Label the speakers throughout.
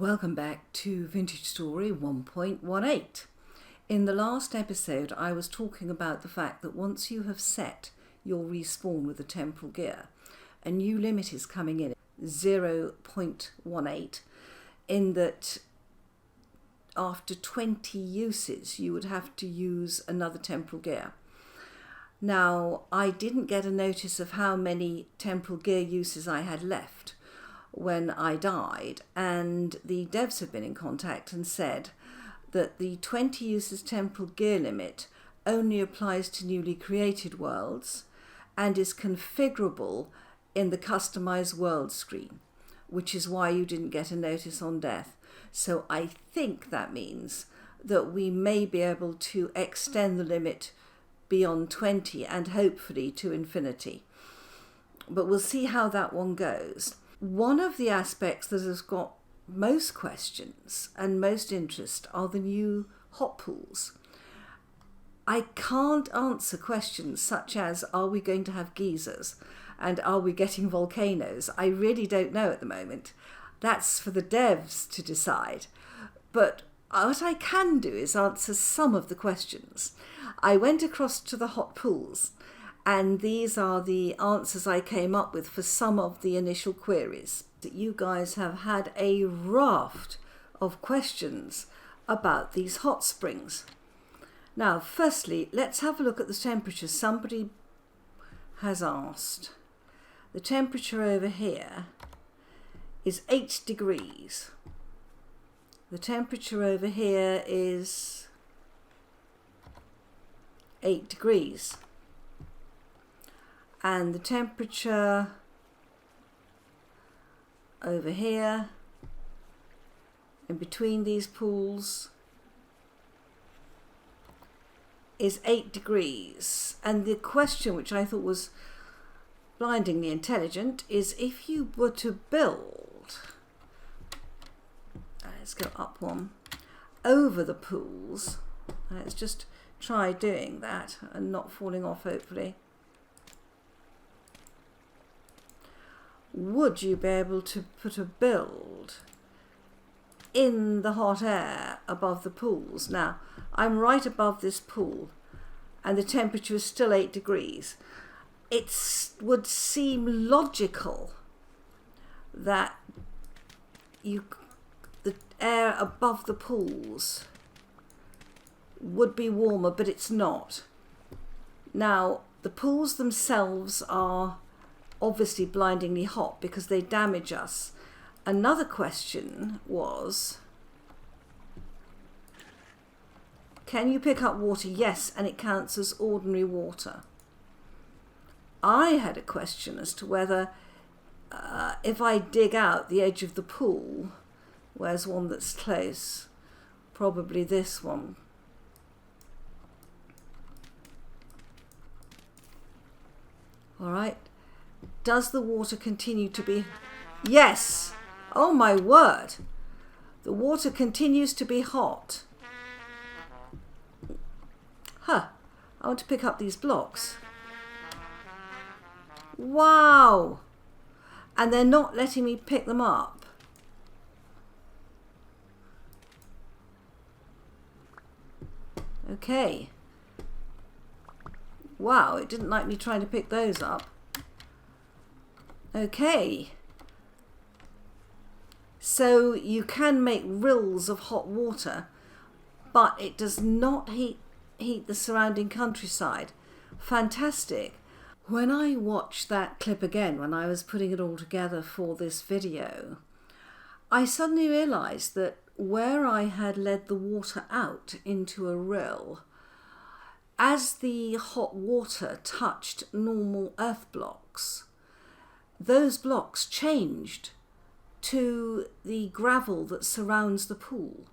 Speaker 1: Welcome back to Vintage Story 1.18. In the last episode I was talking about the fact that once you have set your respawn with the temporal gear, a new limit is coming in, 0.18, in that after 20 uses you would have to use another temporal gear. Now, I didn't get a notice of how many temporal gear uses I had left when I died, and the devs have been in contact and said that the 20 uses temporal gear limit only applies to newly created worlds and is configurable in the customize world screen, which is why you didn't get a notice on death. So I think that means that we may be able to extend the limit beyond 20 and hopefully to infinity, but we'll see how that one goes. One of the aspects that has got most questions and most interest are the new hot pools. I can't answer questions such as, are we going to have geysers and are we getting volcanoes? I really don't know at the moment. That's for the devs to decide. But what I can do is answer some of the questions. I went across to the hot pools, and these are the answers I came up with for some of the initial queries. That you guys have had a raft of questions about these hot springs. Now, firstly, let's have a look at the temperature. Somebody has asked. The temperature over here is 8 degrees. The temperature over here is 8 degrees. And the temperature over here, in between these pools, is 8 degrees. And the question, which I thought was blindingly intelligent, is if you were to build, let's go up one, over the pools, let's just try doing that and not falling off, hopefully. Would you be able to put a build in the hot air above the pools? Now, I'm right above this pool and the temperature is still 8 degrees. It would seem logical that the air above the pools would be warmer, but it's not. Now, the pools themselves are obviously blindingly hot because they damage us. Another question was, can you pick up water? Yes, and it counts as ordinary water. I had a question as to whether if I dig out the edge of the pool, where's one that's close? Probably this one. All right. Does the water continue to be... Yes! Oh my word! The water continues to be hot. Huh. I want to pick up these blocks. Wow! And they're not letting me pick them up. Okay. Wow, it didn't like me trying to pick those up. Okay, so you can make rills of hot water, but it does not heat the surrounding countryside. Fantastic. When I watched that clip again, when I was putting it all together for this video, I suddenly realized that where I had led the water out into a rill, as the hot water touched normal earth blocks, those blocks changed to the gravel that surrounds the pool.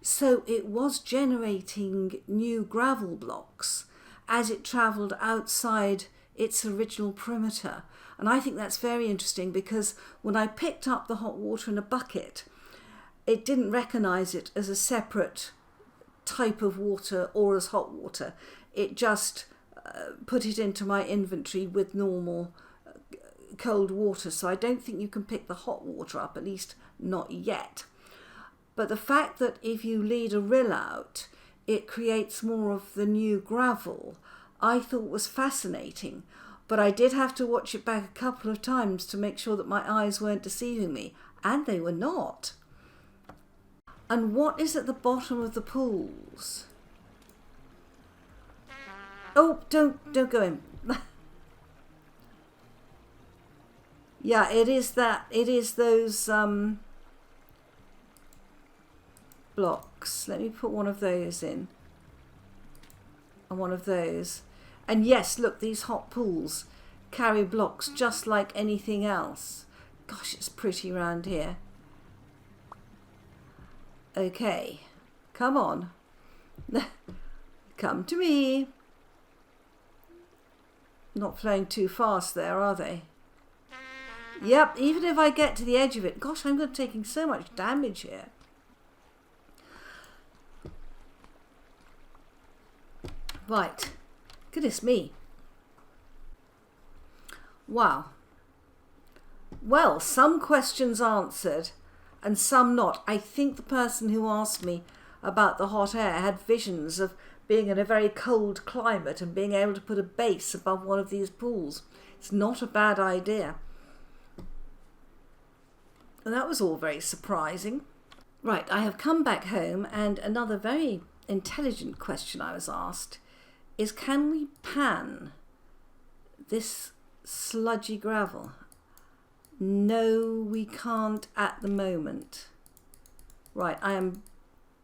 Speaker 1: So it was generating new gravel blocks as it travelled outside its original perimeter. And I think that's very interesting because when I picked up the hot water in a bucket, it didn't recognise it as a separate type of water or as hot water. It just put it into my inventory with normal cold water, so I don't think you can pick the hot water up, at least not yet. But the fact that if you lead a rill out, it creates more of the new gravel, I thought was fascinating. But I did have to watch it back a couple of times to make sure that my eyes weren't deceiving me, and they were not. And what is at the bottom of the pools? Oh, don't go in. Yeah, it is those blocks. Let me put one of those in. And one of those. And yes, look, these hot pools carry blocks just like anything else. Gosh, it's pretty round here. Okay, come on. Come to me. Not flowing too fast there, are they? Yep, even if I get to the edge of it. Gosh, I'm taking so much damage here. Right. Goodness me. Wow. Well, some questions answered and some not. I think the person who asked me about the hot air had visions of being in a very cold climate and being able to put a base above one of these pools. It's not a bad idea. And that was all very surprising. Right, I have come back home, and another very intelligent question I was asked is, can we pan this sludgy gravel? No, we can't at the moment. Right, I am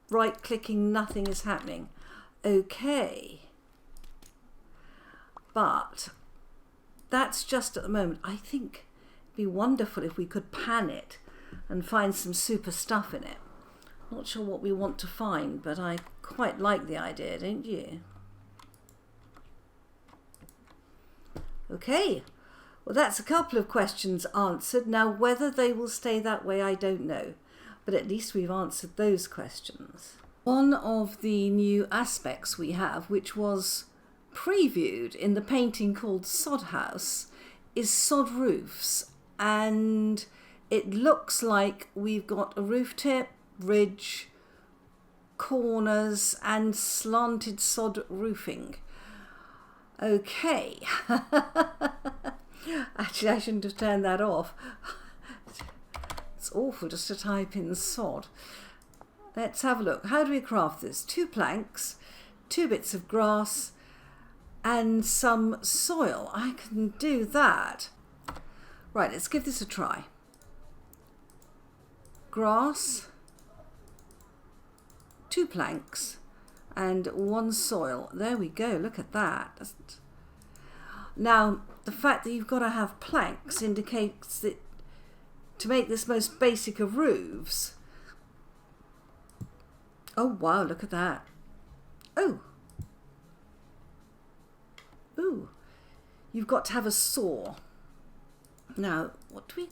Speaker 1: right-clicking, nothing is happening. Okay. But that's just at the moment. I think it'd be wonderful if we could pan it and find some super stuff in it. Not sure what we want to find, but I quite like the idea, don't you? Okay, well, that's a couple of questions answered. Now, whether they will stay that way, I don't know, but at least we've answered those questions. One of the new aspects we have, which was previewed in the painting called Sod House, is sod roofs, and it looks like we've got a roof tip, ridge, corners and slanted sod roofing. Okay. Actually, I shouldn't have turned that off. It's awful just to type in sod. Let's have a look. How do we craft this? 2 planks, 2 bits of grass and some soil. I can do that. Right, let's give this a try. Grass, 2 planks and 1 soil. There we go, look at that. Now, the fact that you've got to have planks indicates that to make this most basic of roofs. Oh wow, look at that. Oh. Ooh. You've got to have a saw. Now, what do we...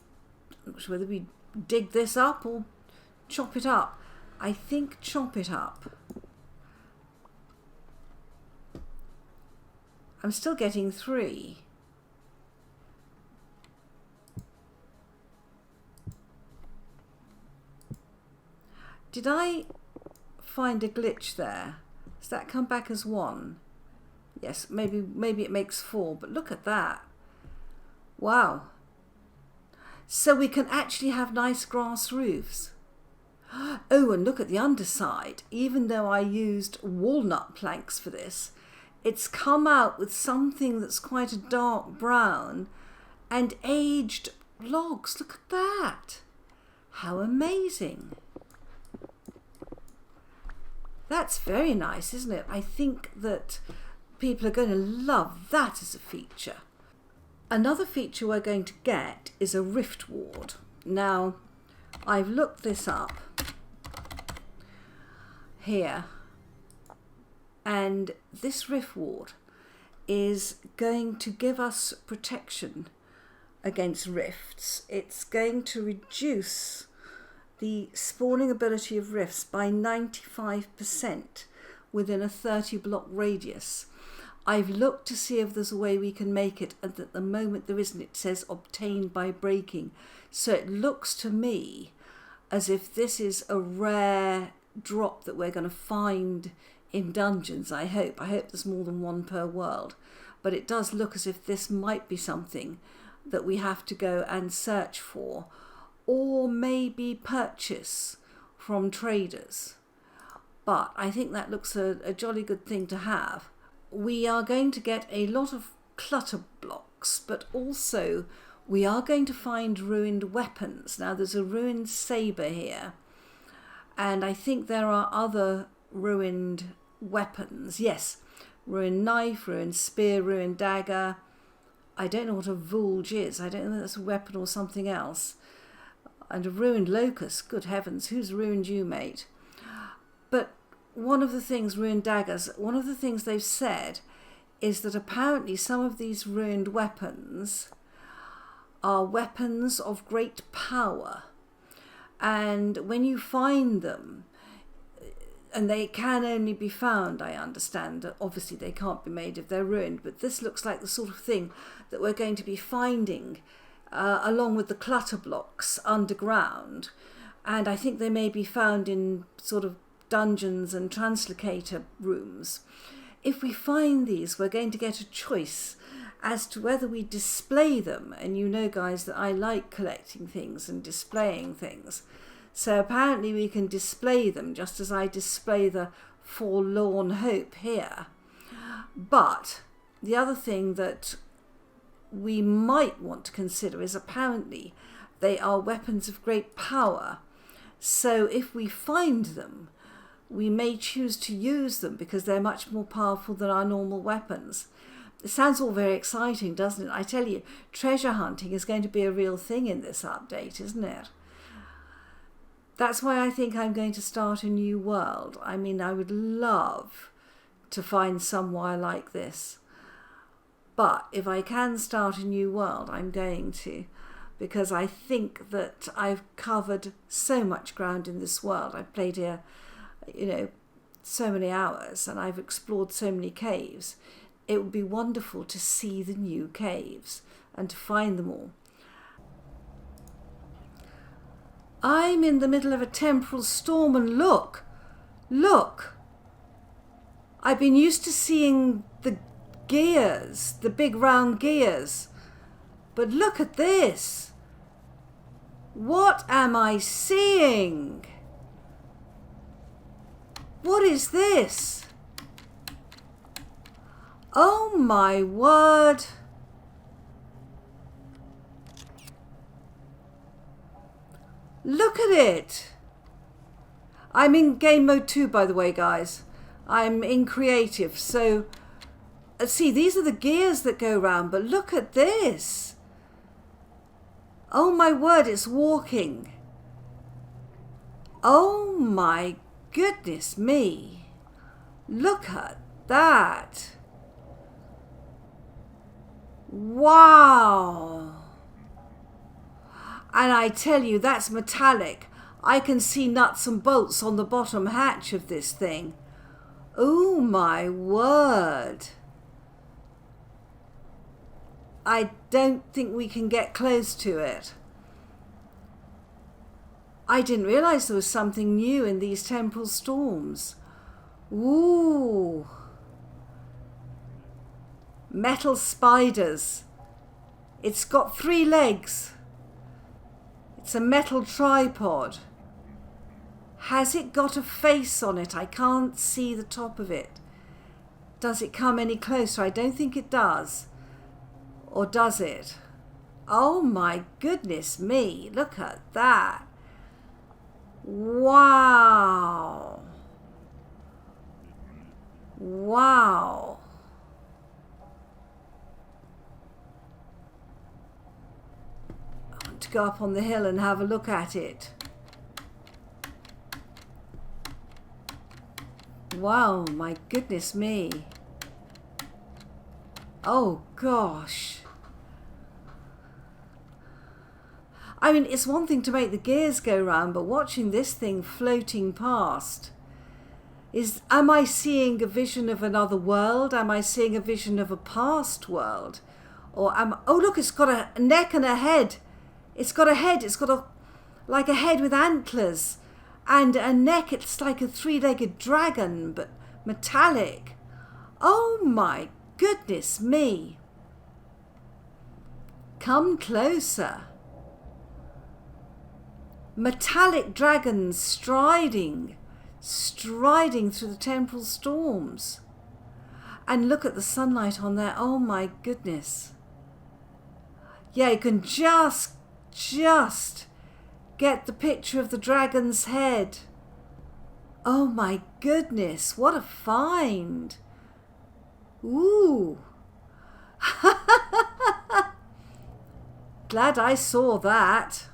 Speaker 1: I'm not sure whether we dig this up or chop it up. I think chop it up. I'm still getting 3. Did I find a glitch there? Does that come back as 1? Yes, maybe it makes 4, but look at that. Wow. So we can actually have nice grass roofs. Oh, and look at the underside. Even though I used walnut planks for this, it's come out with something that's quite a dark brown and aged logs. Look at that. How amazing. That's very nice, isn't it? I think that people are going to love that as a feature. Another feature we're going to get is a rift ward. Now, I've looked this up here, and this rift ward is going to give us protection against rifts. It's going to reduce the spawning ability of rifts by 95% within a 30 block radius. I've looked to see if there's a way we can make it, and at the moment there isn't. It says obtained by breaking. So it looks to me as if this is a rare drop that we're going to find in dungeons. I hope there's more than one per world, but it does look as if this might be something that we have to go and search for, or maybe purchase from traders. But I think that looks a jolly good thing to have. We are going to get a lot of clutter blocks, but also we are going to find ruined weapons. Now there's a ruined saber here, and I think there are other ruined weapons. Yes, ruined knife, ruined spear, ruined dagger. I don't know what a vulge is. I don't know if that's a weapon or something else. And a ruined locust. Good heavens, who's ruined you, mate? But one of the things, ruined daggers, one of the things they've said is that apparently some of these ruined weapons are weapons of great power. And when you find them, and they can only be found, I understand, obviously they can't be made if they're ruined, but this looks like the sort of thing that we're going to be finding along with the clutter blocks underground. And I think they may be found in sort of dungeons and translocator rooms. If we find these, we're going to get a choice as to whether we display them. And you know, guys, that I like collecting things and displaying things. So apparently we can display them, just as I display the forlorn hope here. But the other thing that we might want to consider is apparently they are weapons of great power. So if we find them, we may choose to use them because they're much more powerful than our normal weapons. It sounds all very exciting, doesn't it? I tell you, treasure hunting is going to be a real thing in this update, isn't it? That's why I think I'm going to start a new world. I mean, I would love to find somewhere like this. But if I can start a new world, I'm going to. Because I think that I've covered so much ground in this world. I've played here, you know, so many hours, and I've explored so many caves. It would be wonderful to see the new caves and to find them all. I'm in the middle of a temporal storm, and look, I've been used to seeing the gears, the big round gears, but look at this. What am I seeing? What is this? Oh my word. Look at it. I'm in game mode 2, by the way, guys. I'm in creative. So, see, these are the gears that go round, but look at this. Oh my word, it's walking. Oh my goodness me. Look at that. Wow. And I tell you, that's metallic. I can see nuts and bolts on the bottom hatch of this thing. Oh my word. I don't think we can get close to it. I didn't realise there was something new in these temporal storms. Ooh. Metal spiders. It's got 3 legs. It's a metal tripod. Has it got a face on it? I can't see the top of it. Does it come any closer? I don't think it does. Or does it? Oh my goodness me. Look at that. Wow. Wow. I want to go up on the hill and have a look at it. Wow, my goodness me. Oh gosh. I mean, it's one thing to make the gears go round, but watching this thing floating past am I seeing a vision of another world? Am I seeing a vision of a past world? Or oh look, it's got a neck and a head. It's got a head. It's got like a head with antlers, and a neck, it's like a three-legged dragon, but metallic. Oh my goodness me. Come closer. Metallic dragons striding through the temporal storms. And look at the sunlight on there. Oh my goodness. Yeah, you can just get the picture of the dragon's head. Oh my goodness, what a find. Ooh. Glad I saw that.